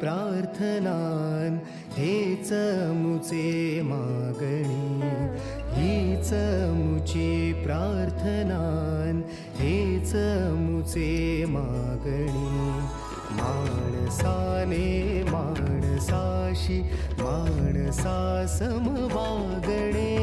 प्रार्थनान हेच मुचे मागणी, हीच मुची प्रार्थनान हेच मुचे मागणी. माणसाने माणसाशी माणसा सम वागणे,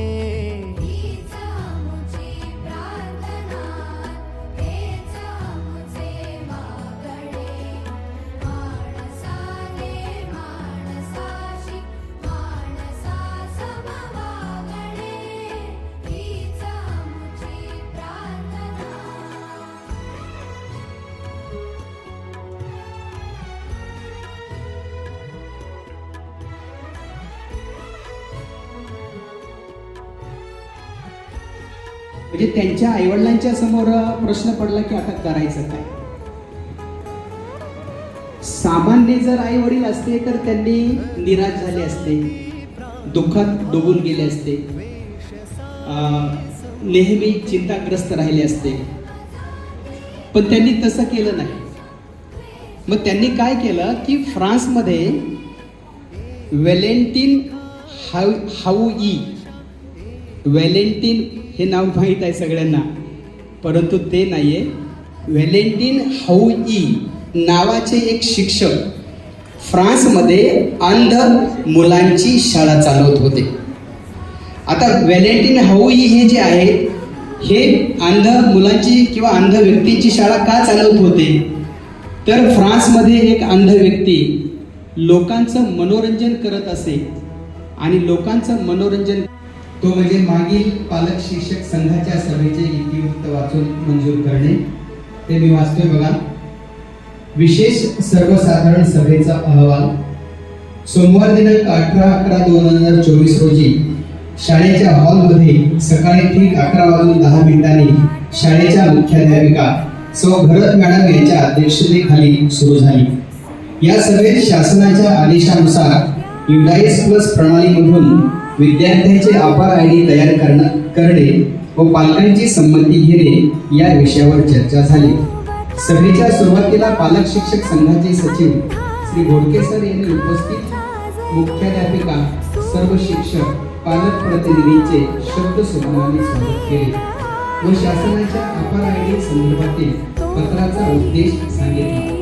म्हणजे त्यांच्या आईवडिलांच्या समोर प्रश्न पडला की आता करायचं काय. सामान्य जर आई वडील असते तर त्यांनी निराश झाले असते, दुःखात डुबून गेले असते, नेहमी चिंताग्रस्त राहिले असते. पण त्यांनी तसं केलं नाही. मग त्यांनी काय केलं की फ्रान्समध्ये व्हॅलेंटिन हाऊई, व्हॅलेंटिन हे नाव माहीत आहे सगळ्यांना, परंतु ते नाहीये. व्हॅलेंटिन हाऊई नावाचे एक शिक्षक फ्रान्समध्ये अंध मुलांची शाळा चालवत होते. आता व्हॅलेंटिन हाऊई हे जे आहे हे अंध मुलांची किंवा अंध व्यक्तींची शाळा का चालवत होते, तर फ्रान्समध्ये एक अंध व्यक्ती लोकांचं मनोरंजन करत असे. आणि लोकांचं मनोरंजन तो म्हणजे मागील पालक शिक्षक संघाच्या सभेचे इतिवृत्त वाचून मंजूर करणे. ते मी वाचतोय बघा. विशेष सर्वसाधारण सभेचा अहवाल. सोमवार दिनांक 18/11/2024 रोजी शाळेच्या हॉलमध्ये सकाळी ठीक 11:10 शाळेच्या मुख्याध्यापिका सौ भरत मॅडम यांच्या अध्यक्षतेखाली सुरू झाली. या सभेत शासनाच्या आदेशानुसार युडाईस प्लस प्रणालीमधून विद्यार्थ्यांचे अपार आयडी तयार करणे व पालकांची संमती घेणे या विषयावर चर्चा झाली. सभेच्या सुरुवातीला पालक शिक्षक संघाचे सचिव श्री घोडके सर यांनी उपस्थित मुख्याध्यापिका, सर्व शिक्षक, पालक प्रतिनिधींचे शब्द सुमनाने स्वागत केले व शासनाच्या अपार आयडी संदर्भातील पत्राचा उद्देश सांगितला.